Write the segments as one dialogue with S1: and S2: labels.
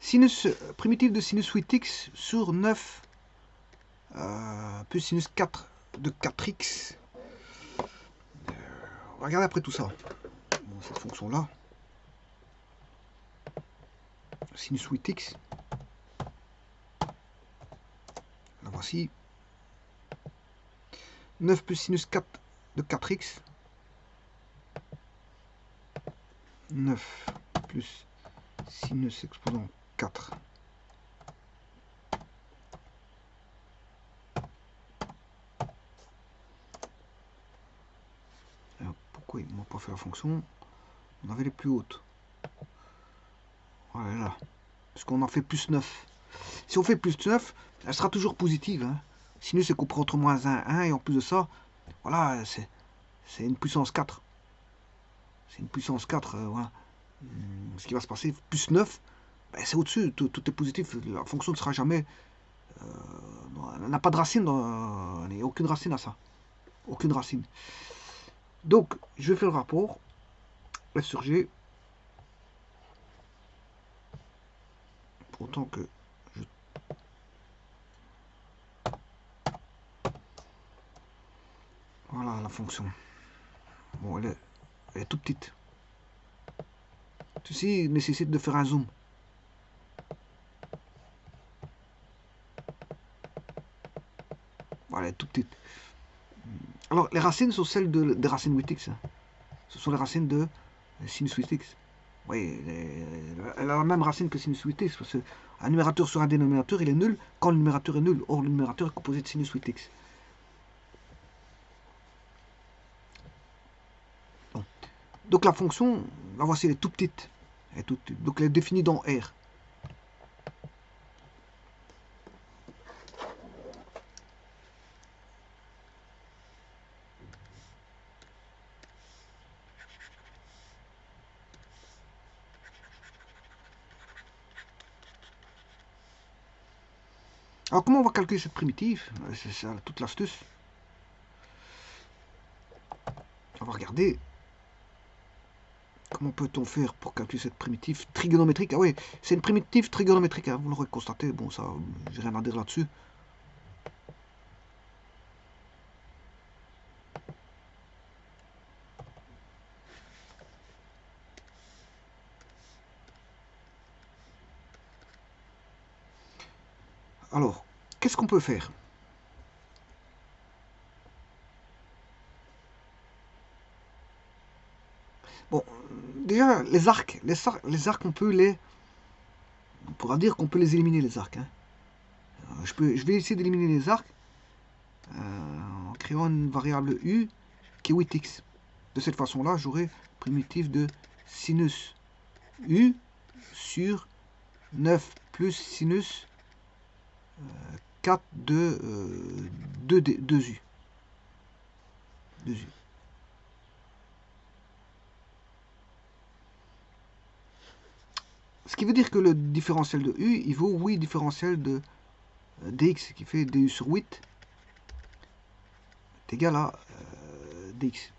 S1: Sinus primitif de sinus 8x sur 9 plus sinus 4 de 4x. On va regarder après tout ça. Bon, cette fonction-là, sinus 8x, la voici. 9 plus sinus 4 de 4x. 9 plus sinus exposant 4. Alors, pourquoi ils ne m'ont pas fait la fonction? On avait les plus hautes. Voilà. Parce qu'on en fait plus 9. Si on fait plus 9, elle sera toujours positive. Hein. Sinus est comparé entre moins 1, 1. Et en plus de ça, voilà, c'est une puissance 4. C'est une puissance 4. Voilà. Ce qui va se passer, plus 9, ben, c'est au-dessus. Tout est positif. La fonction ne sera jamais... elle n'a pas de racine. Il n'y a aucune racine à ça. Aucune racine. Donc, je vais faire le rapport. F sur G. Pour autant que je... Voilà la fonction. Bon, elle est toute petite. Ceci nécessite de faire un zoom. Voilà, elle est toute petite. Alors, les racines sont celles des racines 8x. Hein. Ce sont les racines de sinus 8x. Oui, elle a la même racine que sinus 8x, parce qu'un numérateur sur un dénominateur, il est nul quand le numérateur est nul. Or, le numérateur est composé de sinus 8x. Bon. Donc, la fonction, la voici, elle est toute petite. Elle est toute petite. Donc, elle est définie dans R. Alors, comment on va calculer cette primitive? C'est ça toute l'astuce. On va regarder. Comment peut-on faire pour calculer cette primitive trigonométrique? Ah oui, c'est une primitive trigonométrique, hein, vous l'aurez constaté. Bon, ça, j'ai rien à dire là-dessus. Alors, qu'est-ce qu'on peut faire? Bon, déjà, les arcs, on peut les... On pourra dire qu'on peut les éliminer, les arcs. Hein. Je vais essayer d'éliminer les arcs en créant une variable u qui est 8x. De cette façon-là, j'aurai primitive de sinus u sur 9 plus sinus 4 de 2u. 2u. Ce qui veut dire que le différentiel de u, il vaut 8 différentiel de dx, qui fait du sur 8 est égal à dx.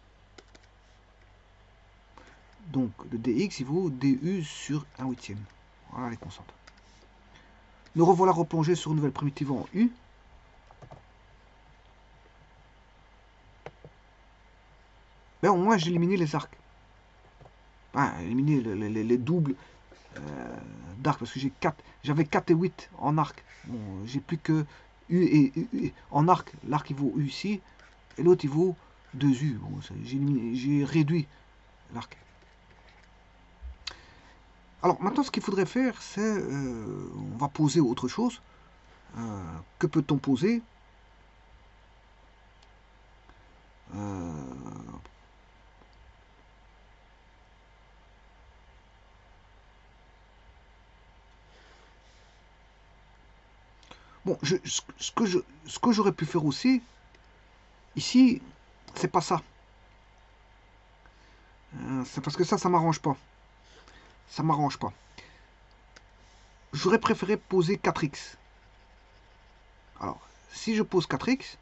S1: Donc le dx, il vaut du sur 1 huitième. Voilà les constantes. Nous revoilà replongés sur une nouvelle primitive en u. Mais au moins, j'ai éliminé les arcs. Enfin, éliminé les doubles d'arc, parce que j'avais 4 et 8 en arc. Bon, j'ai plus que U et en arc. L'arc il vaut U ici, et l'autre il vaut 2U. Bon, j'ai réduit l'arc. Alors maintenant, ce qu'il faudrait faire, c'est on va poser autre chose. Que peut-on poser? Bon, ce que j'aurais pu faire aussi, ici, c'est pas ça. C'est parce que ça m'arrange pas. Ça m'arrange pas. J'aurais préféré poser 4x. Alors, si je pose 4x,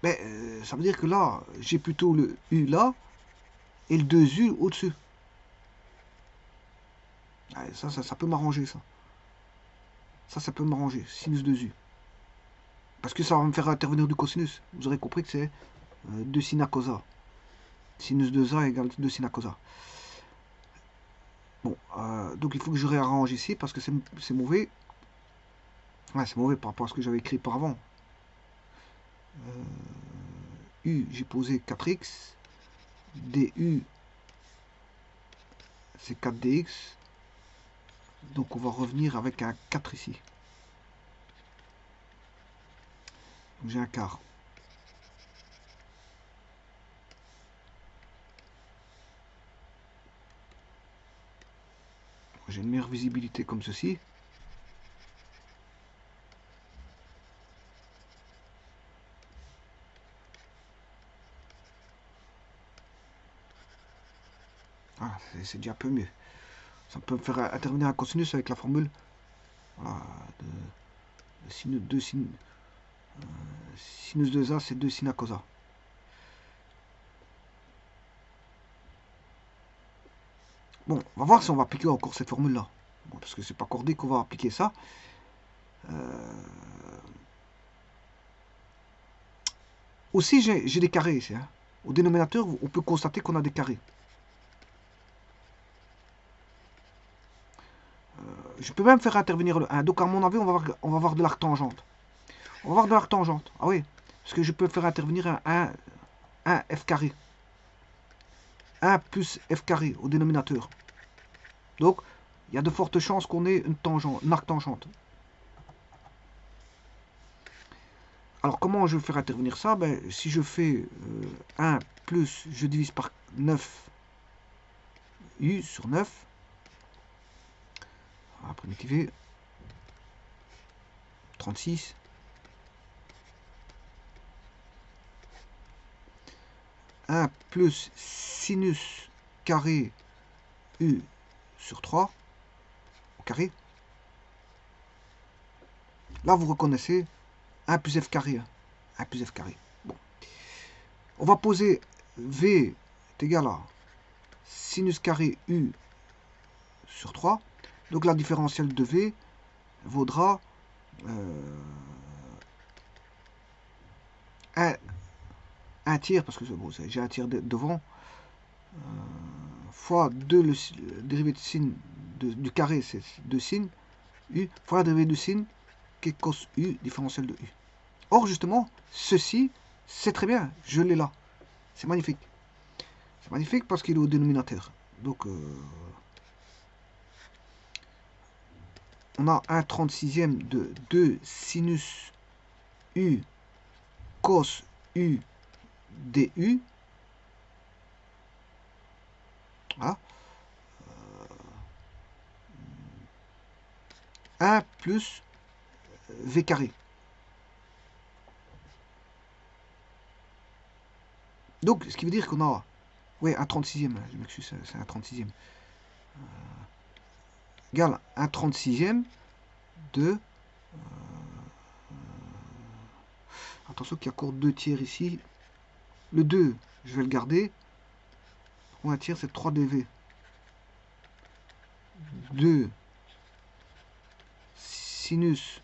S1: ben, ça veut dire que là, j'ai plutôt le U là et le 2U au-dessus. Ça peut m'arranger, ça. Ça peut m'arranger. Sinus de U. Parce que ça va me faire intervenir du cosinus. Vous aurez compris que c'est 2 sin à causa. Sinus de A égale 2 sin à causa. Bon, donc il faut que je réarrange ici parce que c'est mauvais. Ouais, c'est mauvais par rapport à ce que j'avais écrit par avant. U, j'ai posé 4x. DU, c'est 4dx. Donc on va revenir avec un 4 ici. Donc j'ai un quart. J'ai une meilleure visibilité comme ceci. Ah, c'est déjà un peu mieux. Ça peut me faire intervenir un cosinus avec la formule. Voilà, de sinus, 2 sin, sinus 2A, c'est 2 sin à causa. Bon, on va voir si on va appliquer encore cette formule-là. Bon, parce que c'est pas accordé qu'on va appliquer ça. Aussi, j'ai des carrés ici. Hein. Au dénominateur, on peut constater qu'on a des carrés. Je peux même faire intervenir le 1. Donc, à mon avis, on va voir de l'arctangente. On va voir de l'arctangente. Ah oui, parce que je peux faire intervenir un f carré. 1 plus f carré au dénominateur. Donc, il y a de fortes chances qu'on ait une arctangente. Alors, comment je vais faire intervenir ça? Ben, si je fais 1 plus, je divise par 9 u sur 9, on va primitiver, 36, 1 plus sinus carré u sur 3 au carré. Là, vous reconnaissez 1 plus f carré. 1 plus f carré. Bon. On va poser v est égal à sinus carré u sur 3. Donc la différentielle de v vaudra 1 tiers, parce que bon, j'ai un tiers devant, fois 2 le dérivé de sin du carré, c'est 2 sin, u, fois la dérivée de sin, qui est cos u, différentielle de u. Or, justement, ceci, c'est très bien, je l'ai là. C'est magnifique. C'est magnifique parce qu'il est au dénominateur. Donc, on a un 36e de 2 sinus u cos u du. Voilà. 1 plus v carré. Donc, ce qui veut dire qu'on a... Oui, un 36e, je m'excuse, c'est un 36e. Égale un 36e de... attention qu'il y a encore 2 tiers ici. Le 2, je vais le garder. Pour un tiers, c'est 3dv. 2 sinus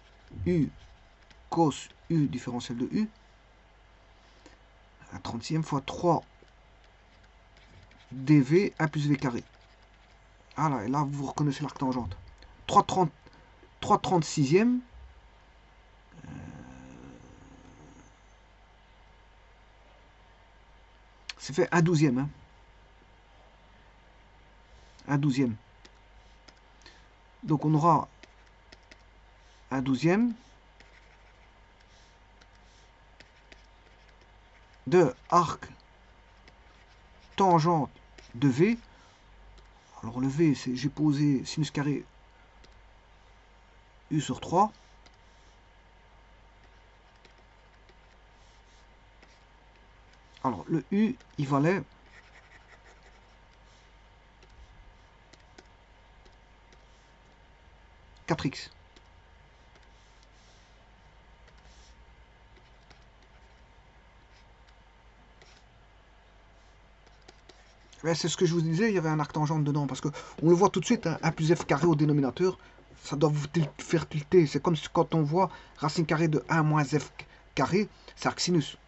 S1: u cos u différentiel de u. Un 30e fois 3 dv 1 plus v carré. Voilà, et là vous reconnaissez l'arctangente. 3 36e. C'est fait 1 12e. Hein. 1 12e. Donc on aura un 12e de arc tangente de V. Alors le V, c'est j'ai posé sinus carré U sur 3. Alors le U, il valait 4x. C'est ce que je vous disais, il y avait un arc tangente dedans, parce que on le voit tout de suite, hein, 1 plus f carré au dénominateur, ça doit vous faire tilter. C'est comme quand on voit racine carrée de 1 moins f carré, c'est arc sinus.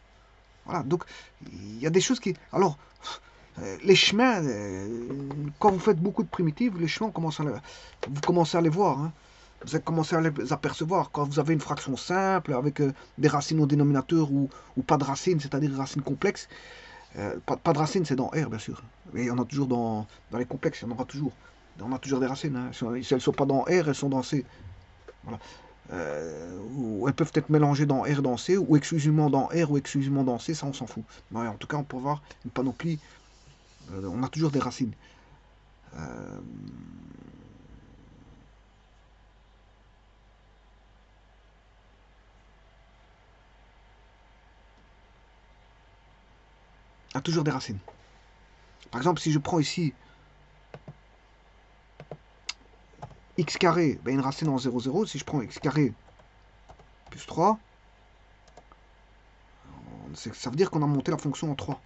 S1: Voilà, donc il y a des choses qui... Alors, les chemins, quand vous faites beaucoup de primitives, les chemins, vous commencez à les voir. Hein. Vous commencez à les apercevoir. Quand vous avez une fraction simple, avec des racines au dénominateur ou pas de racines, c'est-à-dire racines complexes, pas de racines, c'est dans R, bien sûr. Mais il y en a toujours dans les complexes, il y en aura toujours. On a toujours des racines. Hein. Si elles ne sont pas dans R, elles sont dans C. Voilà. Ou elles peuvent être mélangées dans R, dans C, ou exclusivement dans R, ou exclusivement dans C, ça on s'en fout. Mais en tout cas, on peut avoir une panoplie. On a toujours des racines. A toujours des racines. Par exemple, si je prends ici x carré, ben une racine en 0, 0. Si je prends x carré plus 3, ça veut dire qu'on a monté la fonction en 3.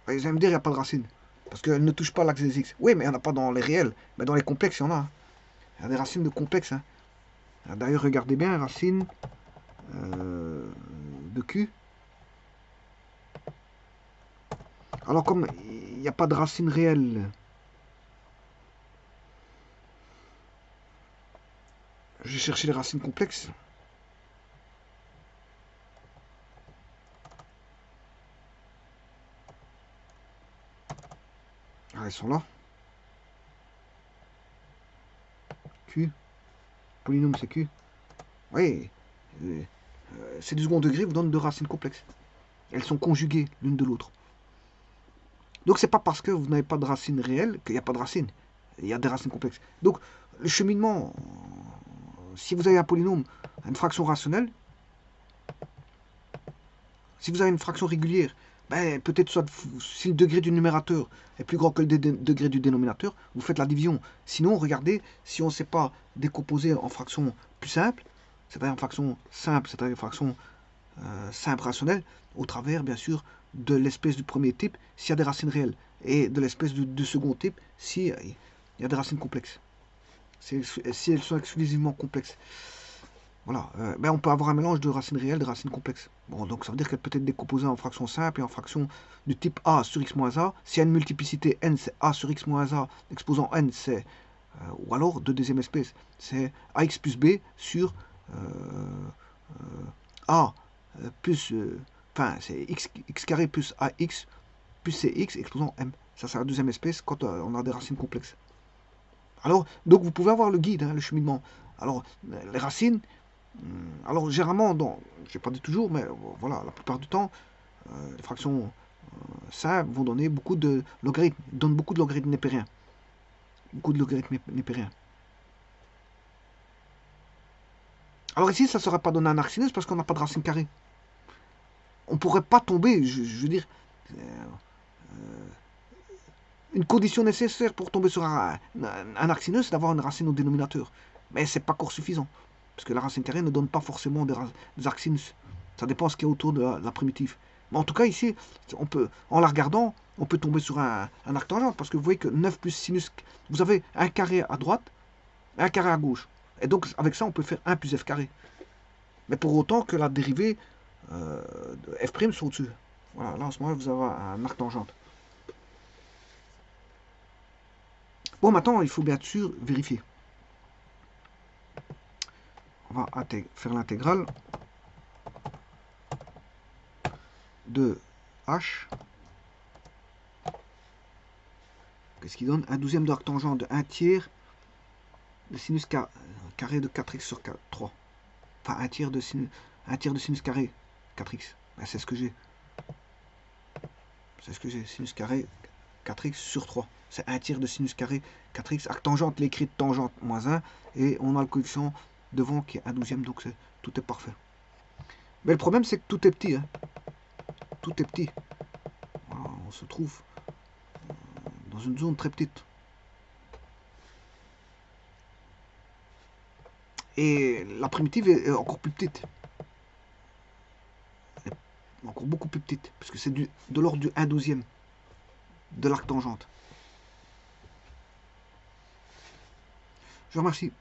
S1: Et vous allez me dire, il n'y a pas de racine. Parce qu'elle ne touche pas l'axe des x. Oui, mais il n'y en a pas dans les réels. Mais dans les complexes, il y en a. Hein. Il y a des racines de complexes. Hein. D'ailleurs, regardez bien, racine de q. Alors, comme il n'y a pas de racine réelle, je vais chercher les racines complexes. Ah, elles sont là. Q. Polynôme, c'est Q. Oui. C'est du second degré, vous donne deux racines complexes. Elles sont conjuguées l'une de l'autre. Donc, c'est pas parce que vous n'avez pas de racine réelle qu'il n'y a pas de racine. Il y a des racines complexes. Donc, le cheminement, si vous avez un polynôme, une fraction rationnelle, si vous avez une fraction régulière, ben, peut-être soit si le degré du numérateur est plus grand que le degré du dénominateur, vous faites la division. Sinon, regardez, si on ne sait pas décomposer en fractions plus simples, c'est-à-dire en fractions simples, c'est-à-dire en fractions simples rationnelles, au travers, bien sûr, de l'espèce du premier type, s'il y a des racines réelles, et de l'espèce du second type, s'il y a des racines complexes. Si elles sont exclusivement complexes. Voilà, ben on peut avoir un mélange de racines réelles et de racines complexes. Bon, donc ça veut dire qu'elle peut être décomposée en fractions simples et en fractions du type a sur x moins a. S'il y a une multiplicité n, c'est a sur x moins a, exposant n, c'est... ou alors, de deuxième espèce, c'est ax plus b sur a plus... Enfin, c'est x carré plus ax plus cx exposant m. Ça, c'est la deuxième espèce quand on a des racines complexes. Alors, donc vous pouvez avoir le guide, hein, le cheminement. Alors, les racines... Alors, généralement, je n'ai pas dit toujours, mais voilà, la plupart du temps, les fractions simples vont donner beaucoup de logarithmes, donnent beaucoup de logarithmes népériens. Beaucoup de logarithmes népériens. Alors ici, ça ne serait pas donné un arc sinus parce qu'on n'a pas de racine carrée. On ne pourrait pas tomber, je veux dire, une condition nécessaire pour tomber sur un arc sinus, c'est d'avoir une racine au dénominateur. Mais c'est pas encore suffisant. Parce que la racine carrée ne donne pas forcément des arcs sinus. Ça dépend de ce qu'il y a autour de la primitive. Mais en tout cas, ici, en la regardant, on peut tomber sur un arc tangente. Parce que vous voyez que 9 plus sinus, vous avez un carré à droite et un carré à gauche. Et donc, avec ça, on peut faire 1 plus f carré. Mais pour autant que la dérivée de f' soit au-dessus. Voilà, là, en ce moment, vous avez un arc tangente. Bon, maintenant, il faut bien sûr vérifier. On va faire l'intégrale de h. Qu'est-ce qui donne? Un douzième d'arc tangent de 1 tiers de sinus carré de 4x sur 3. Enfin, un tiers de sinus carré 4x. Ben, c'est ce que j'ai. C'est ce que j'ai. Sinus carré 4x sur 3. C'est un tiers de sinus carré 4x. Arc tangente, l'écrit de tangente moins 1. Et on a le coefficient devant qui est un douzième. Donc tout est parfait. Mais le problème, c'est que tout est petit. Hein. Tout est petit. Voilà, on se trouve dans une zone très petite. Et la primitive est encore plus petite. Encore beaucoup plus petite. Parce que c'est de l'ordre du 1/12e. de l'arc tangente. Je vous remercie.